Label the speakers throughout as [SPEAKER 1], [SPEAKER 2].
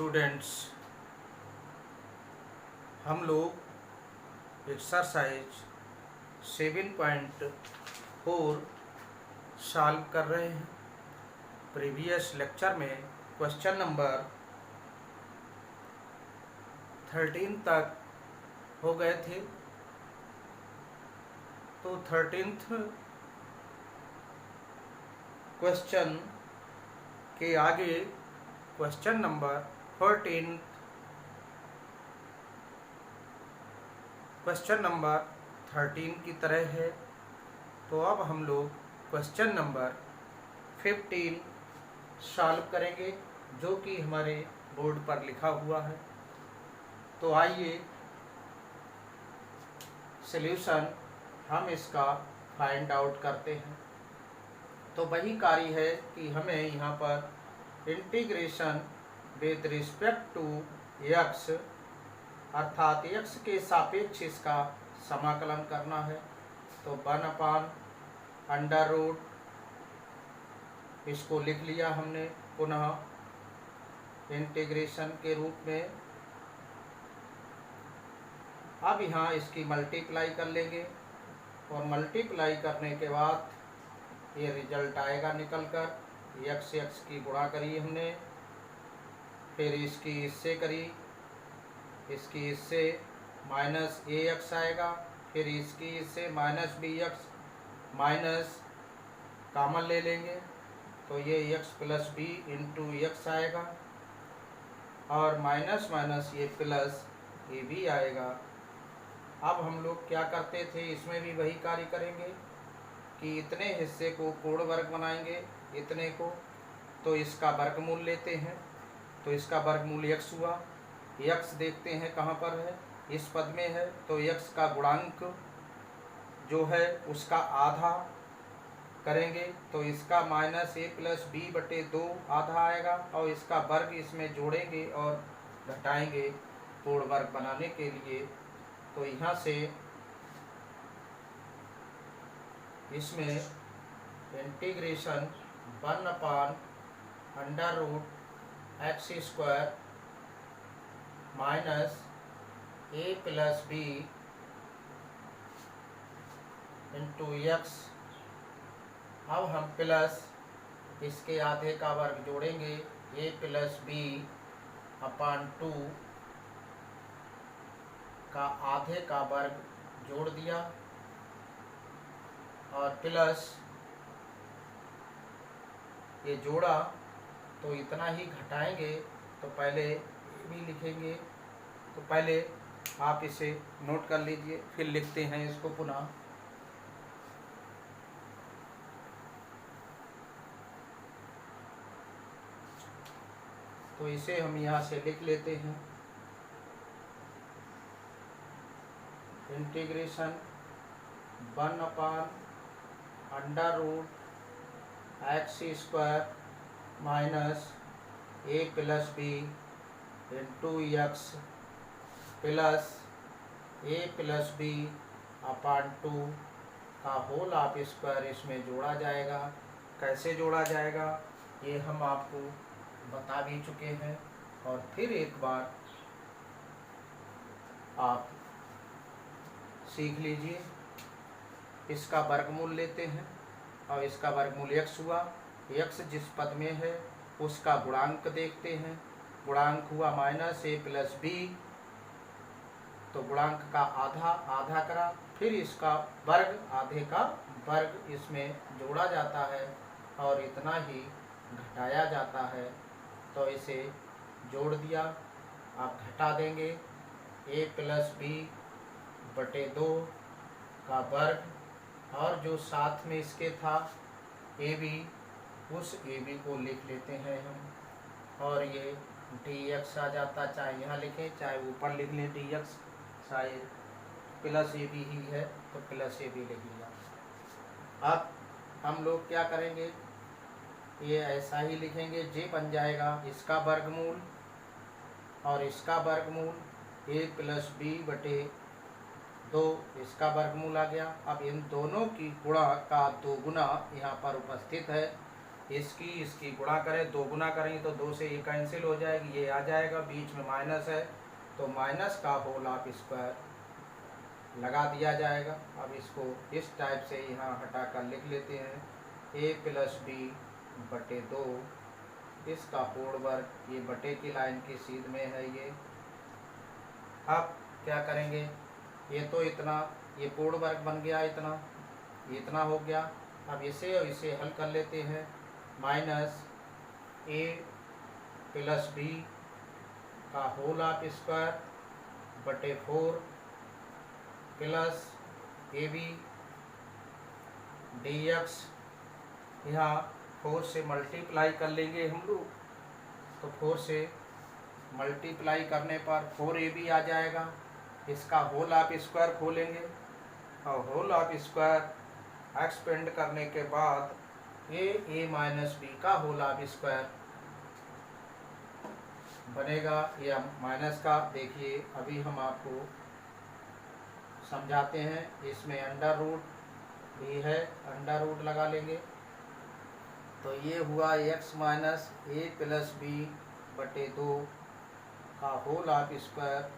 [SPEAKER 1] Students, हम लोग exercise 7.4 solve कर रहे हैं। प्रीवियस लेक्चर में क्वेश्चन नंबर 13 तक हो गए थे, तो 13th क्वेश्चन के आगे क्वेश्चन नंबर 14 क्वेश्चन नंबर 13 की तरह है। तो अब हम लोग क्वेश्चन नंबर 15 सॉल्व करेंगे, जो कि हमारे बोर्ड पर लिखा हुआ है। तो आइए सॉल्यूशन हम इसका फाइंड आउट करते हैं। तो वही कार्य है कि हमें यहाँ पर integration with respect to x अर्थात x के सापेक्ष इसका समाकलन करना है। तो 1/√, इसको लिख लिया हमने पुनः इंटीग्रेशन के रूप में। अब यहाँ इसकी मल्टीप्लाई कर लेंगे और मल्टीप्लाई करने के बाद ये रिजल्ट आएगा निकल कर। x की गुणा करी हमने, फिर इसकी इससे करी, इसकी इससे -ax आएगा, फिर इसकी इससे -bx, माइनस कॉमन ले लेंगे तो ये x + b × x आएगा, और माइनस माइनस ये प्लस ab आएगा। अब हम लोग क्या करते थे, इसमें भी वही कार्य करेंगे कि इतने हिस्से को पूर्ण वर्ग बनाएंगे, इतने को, तो इसका वर्गमूल लेते हैं। तो इसका वर्गमूल x हुआ। x देखते हैं कहाँ पर है, इस पद में है। तो x का गुणांक जो है उसका आधा करेंगे, तो इसका -a + b/2 आधा आएगा, और इसका वर्ग इसमें जोड़ेंगे और घटाएंगे पूर्ण वर्ग बनाने के लिए। तो यहाँ से इसमें integration 1/√x² -a + b × x। अब हम प्लस इसके आधे का वर्ग जोड़ेंगे, a + b/2 का आधे का वर्ग जोड़ दिया, और प्लस ये जोड़ा तो इतना ही घटाएंगे। तो पहले ये भी लिखेंगे, तो पहले आप इसे नोट कर लीजिए, फिर लिखते हैं इसको पुनः। तो इसे हम यहाँ से लिख लेते हैं, integration 1/√x² -a + b × x plus a + b/2 का होल ऑफ स्क्वायर इसमें जोड़ा जाएगा। कैसे जोड़ा जाएगा ये हम आपको बता भी चुके हैं, और फिर एक बार आप सीख लीजिए। इसका वर्गमूल लेते हैं, और इसका वर्गमूल x हुआ। x जिस पद में है उसका गुणांक देखते हैं, गुणांक हुआ -a + b, तो गुणांक का आधा करा, फिर इसका वर्ग, आधे का वर्ग इसमें जोड़ा जाता है और इतना ही घटाया जाता है। तो इसे जोड़ दिया, आप घटा देंगे a + b/2 का वर्ग, और जो साथ में इसके था ab, उस ab को लिख लेते हैं हम, और ये dx आ जाता। चाहे यहाँ लिखें चाहे ऊपर लिख लें dx, शायद +ab ही है तो +ab लिख लिया। अब हम लोग क्या करेंगे, ये ऐसा ही लिखेंगे, j बन जाएगा इसका वर्गमूल और इसका वर्गमूल, a + b/2 इसका वर्गमूल आ गया। अब इन दोनों की गुणा का 2 गुना यहाँ पर उपस्थित है, इसकी गुणा करें, 2 गुना करेंगे तो 2 से ये कैंसिल हो जाएगी, ये आ जाएगा, बीच में माइनस है तो माइनस का होल ऑफ स्क्वायर लगा दिया जाएगा। अब इसको इस टाइप से यहाँ हटा कर लिख लेते हैं a प्लस बी बटे 2, इसका पूर्ण वर्ग, ये बटे की लाइन की सीध में है ये। अब क्या करेंगे, ये तो इतना, ये पूर्ण वर्ग बन गया इतना, ये इतना हो गया। अब इसे और इसे हल कर लेते हैं, माइनस a प्लस बी का होल ऑफ स्क्वायर बटे 4 plus a b d x, यहाँ 4 से मल्टीप्लाई कर लेंगे हम लोग, तो 4 से मल्टीप्लाई करने पर 4ab आ जाएगा। इसका होल ऑफ स्क्वायर खोलेंगे और होल ऑफ स्क्वायर एक्सपेंड करने के बाद a माइनस बी का होल ऑफ स्क्वायर बनेगा, या माइनस का। देखिए अभी हम आपको समझाते हैं, इसमें अंडर रूट भी है, अंडर रूट लगा लेंगे तो ये हुआ x minus A plus B बटे 2 का होल ऑफ स्क्वायर,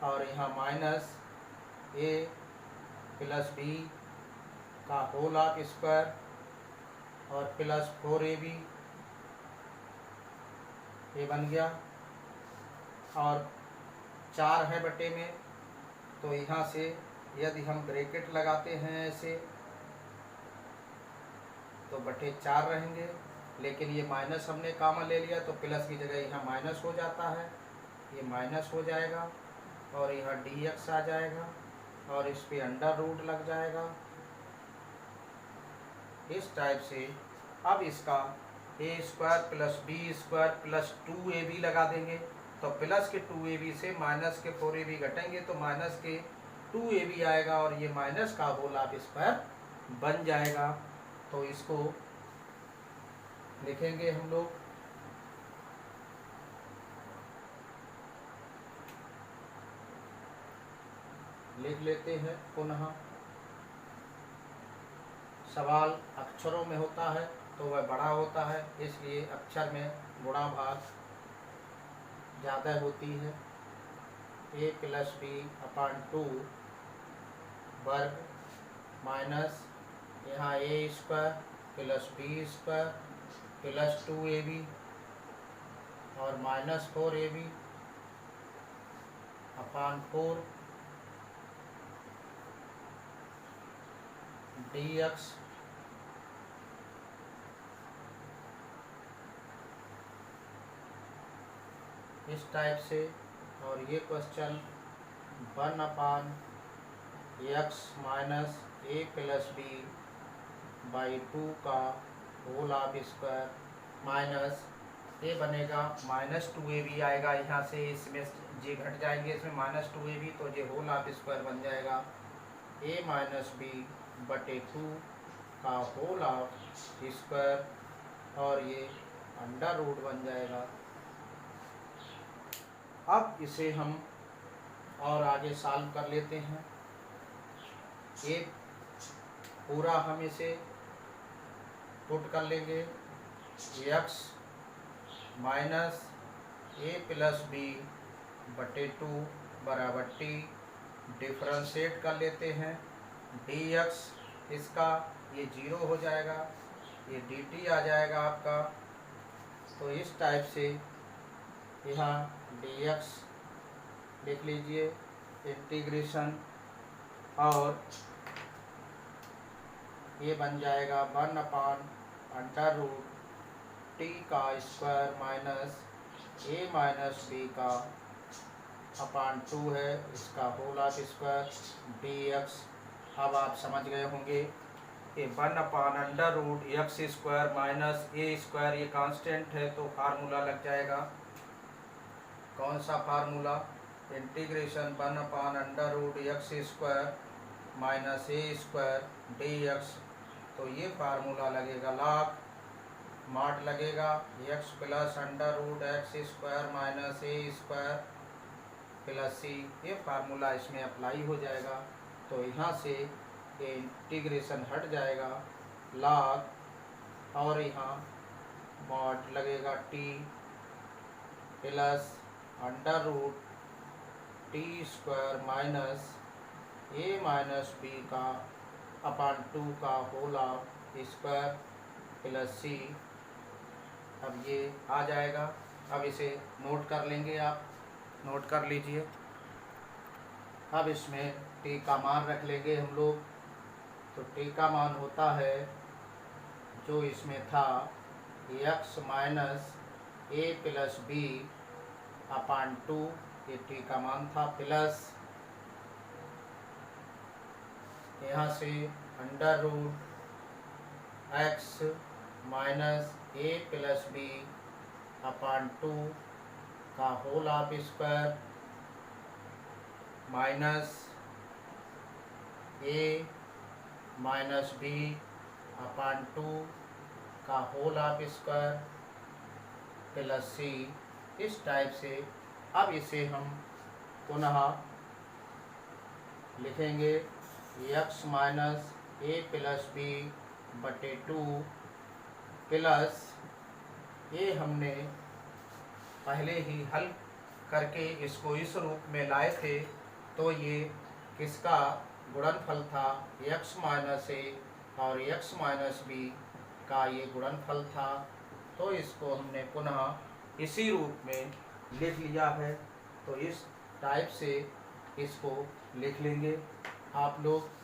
[SPEAKER 1] और यहाँ माइनस a प्लस बी का होल ऑफ स्क्वायर और प्लस 4ab, ये बन गया। और 4 है बटे में, तो यहाँ से यदि हम ब्रैकेट लगाते हैं ऐसे तो बटे 4 रहेंगे, लेकिन ये माइनस हमने कॉमन ले लिया तो प्लस की जगह यहाँ माइनस हो जाता है, ये माइनस हो जाएगा और यहाँ dx आ जाएगा और इस पे अंडर रूट लग जाएगा इस टाइप से। अब इसका a square plus b square plus 2ab लगा देंगे, तो प्लस के 2ab से माइनस के 4ab घटेंगे तो माइनस के 2ab आएगा और ये माइनस का होल ऑफ स्क्वायर बन जाएगा। तो इसको लिखेंगे हम लोग, लिख लेते हैं पुनः। सवाल अक्षरों में होता है तो वह बड़ा होता है, इसलिए अक्षर में गुणा भाग ज़्यादा होती है। a प्लस बी अपान 2 वर्ग माइनस यहाँ a square plus b square plus 2ab और माइनस 4ab अपान 4 dx इस टाइप से। और ये question 1/x minus a plus b by 2 का होल ऑफ स्क्वायर माइनस ये बनेगा माइनस 2ab आएगा, यहाँ से इसमें जे घट जाएंगे, इसमें माइनस 2ab तो ये होल ऑफ स्क्वायर बन जाएगा a माइनस बी बटे 2 का होल ऑफ स्क्वायर और ये अंडर रूट बन जाएगा। अब इसे हम और आगे सॉल्व कर लेते हैं। एक पूरा हम इसे पुट कर लेंगे, x minus a plus B बटे 2 बराबर t, डिफ्रेंशिएट कर लेते हैं dx, इसका ये 0 हो जाएगा, ये dt आ जाएगा आपका। तो इस टाइप से यहाँ dx लिख लीजिए इंटीग्रेशन, और ये बन जाएगा 1/√t का square minus a minus B का अपान 2 है, इसका होल ऑफ स्क्वायर dx। अब आप समझ गए होंगे कि 1/√x square minus a square ये कांस्टेंट है, तो फार्मूला लग जाएगा। कौन सा formula? Integration 1/√x square minus a square dx। तो ये फार्मूला लगेगा लॉग माट लगेगा x plus √x square minus a square plus c, ये फार्मूला इसमें अप्लाई हो जाएगा। तो यहाँ से ये इंटीग्रेशन हट जाएगा, लॉग और यहाँ मॉड लगेगा T plus under root T square minus A minus B का अपान 2 का whole of square plus C. अब ये आ जाएगा। अब इसे नोट कर लेंगे, आप नोट कर लीजिए। अब इसमें टी का मान रख लेंगे हम लोग। तो टी का मान होता है जो इसमें था X minus A plus B upon 2, ये टी का मान था, प्लस यहाँ से under root X minus A plus B upon 2 का whole of square minus A minus B upon 2 का whole of square plus C. इस टाइप से अब इसे हम पुनः लिखेंगे X minus A plus B बटे 2 प्लस ये हमने पहले ही हल करके इसको इस रूप में लाए थे, तो ये किसका गुणनफल था, एक्स माइनस ए और एक्स माइनस बी का ये गुणनफल था। तो इसको हमने पुनः इसी रूप में लिख लिया है। तो इस टाइप से इसको लिख लेंगे आप लोग।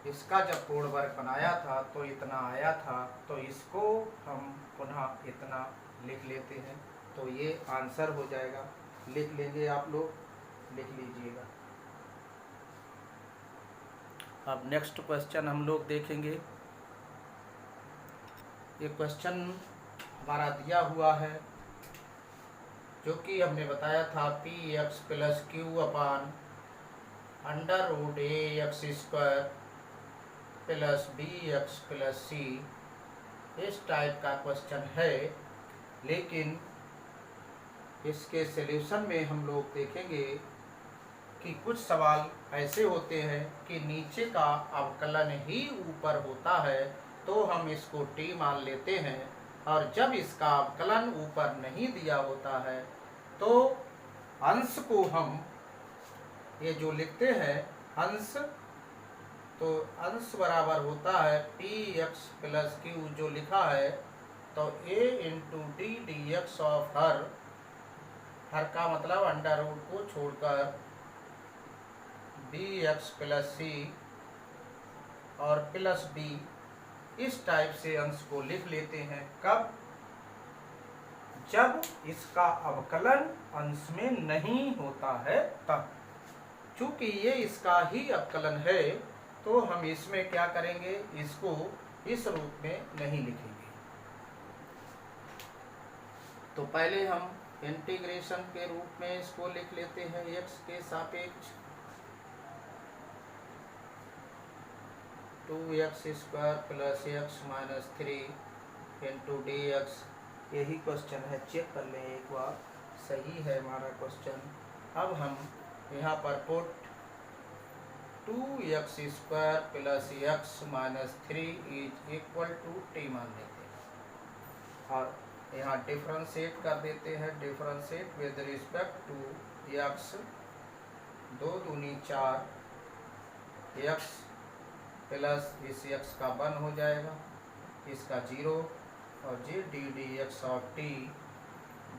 [SPEAKER 1] इसका जब पूर्ण वर्ग बनाया था तो इतना आया था, तो इसको हम पुनः इतना लिख लेते हैं, तो ये आंसर हो जाएगा। लिख लेंगे आप लोग, लिख लीजिएगा। अब नेक्स्ट क्वेश्चन हम लोग देखेंगे। ये क्वेश्चन हमारा दिया हुआ है, जो कि हमने बताया था P X plus Q upon under root A X square plus B X plus C. इस टाइप का क्वेश्चन है, लेकिन इसके सॉल्यूशन में हम लोग देखेंगे कि कुछ सवाल ऐसे होते हैं कि नीचे का अवकलन ही ऊपर होता है, तो हम इसको टी मान लेते हैं, और जब इसका अवकलन ऊपर नहीं दिया होता है तो अंश को हम ये जो लिखते हैं अंश, तो अंश बराबर होता है पी एक्स प्लस क्यू जो लिखा है, तो A into D D X of हर का मतलब अंडर रूट को छोड़कर बी एक्स प्लस सी और प्लस बी। इस टाइप से अंश को लिख लेते हैं। कब? जब इसका अवकलन अंश में नहीं होता है तब। चूंकि ये इसका ही अवकलन है, तो हम इसमें क्या करेंगे, इसको इस रूप में नहीं लिखेंगे। तो पहले हम इंटीग्रेशन के रूप में इसको लिख लेते हैं एक्स के सापेक्ष 2x square plus x minus 3 into D x. यही क्वेश्चन है, चेक कर लें एक बार, सही है हमारा क्वेश्चन। अब हम यहाँ पर put 2x square plus x minus 3 is equal to t मान लेते हैं, और यहाँ डिफ्रेंशिएट कर देते हैं। Differentiate with respect to x, 2 दूनी 4 एक्स प्लस इस एक्स का 1 हो जाएगा, इसका 0, और G D D X of T,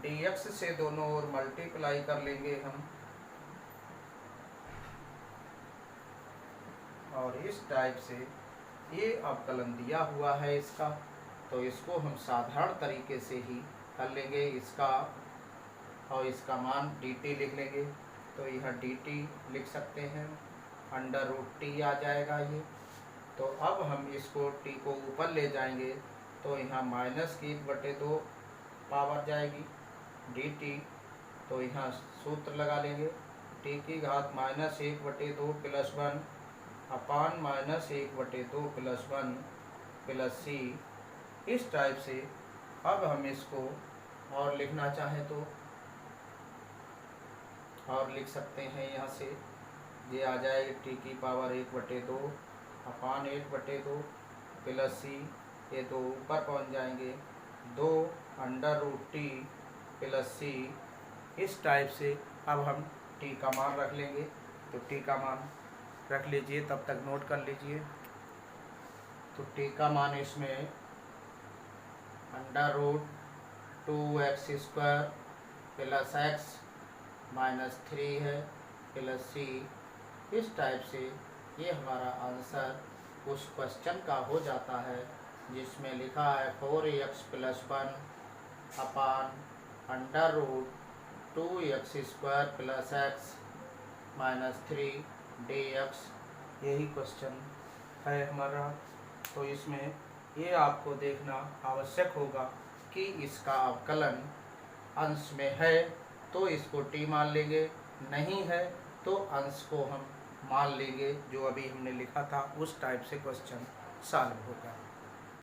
[SPEAKER 1] D x से दोनों ओर मल्टीप्लाई कर लेंगे हम, और इस टाइप से ये अवकलन दिया हुआ है इसका, तो इसको हम साधारण तरीके से ही कर लेंगे इसका, और इसका मान dt लिख लेंगे। तो यह dt लिख सकते हैं, अंडर रूट टी आ जाएगा ये। तो अब हम इसको t को ऊपर ले जाएंगे, तो यहाँ माइनस की 1/2 पावर जाएगी dt। तो यहाँ सूत्र लगा लेंगे, t की घात -1/2 प्लस 1 अपान -1/2 प्लस 1 प्लस c। इस टाइप से अब हम इसको और लिखना चाहें तो और लिख सकते हैं। यहाँ से ये आ जाएगी t की पावर 1/2 अपान 1/2 प्लस सी, ये 2 ऊपर पहुंच जाएंगे, 2 under root T plus C. इस टाइप से अब हम टी का मान रख लेंगे। तो टी का मान रख लीजिए, तब तक नोट कर लीजिए। तो टी का मान इसमें under root 2x² plus x -3 है प्लस सी। इस टाइप से ये हमारा आंसर उस क्वेश्चन का हो जाता है जिसमें लिखा है 4x + 1 upon under root 2x² plus x -3 dx। यही क्वेश्चन है हमारा। तो इसमें ये आपको देखना आवश्यक होगा कि इसका अवकलन अंश में है तो इसको टी मान लेंगे, नहीं है तो अंश को हम मान लेंगे। जो अभी हमने लिखा था उस टाइप से क्वेश्चन सॉल्व होगा।